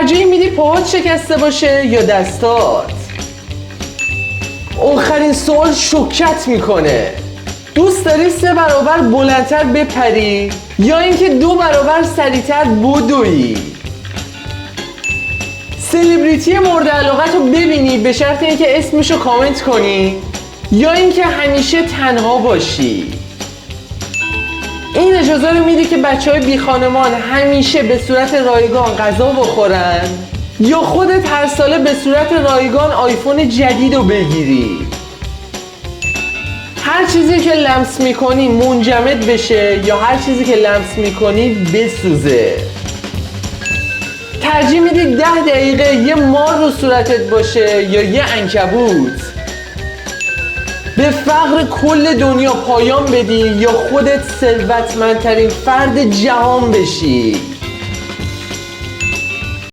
ترجیح میدی پاهات شکسته باشه یا دستات؟ آخرین سوال شوکت میکنه. دوست داری 3 برابر بلندتر بپری یا اینکه 2 برابر سریعتر بدوی؟ سلبریتی مورد علاقت رو ببینی به شرط اینکه اسمشو کامنت کنی یا اینکه همیشه تنها باشی؟ این اجازه رو میدی که بچهای بی خانمان همیشه به صورت رایگان غذا بخورن یا خودت هر ساله به صورت رایگان آیفون جدید رو بگیری؟ هر چیزی که لمس میکنی منجمد بشه یا هر چیزی که لمس میکنی بسوزه؟ ترجیح میدی 10 دقیقه یه مار رو صورتت باشه یا یه عنکبوت؟ به فقر کل دنیا پایان بدی یا خودت ثروتمندترین فرد جهان بشی؟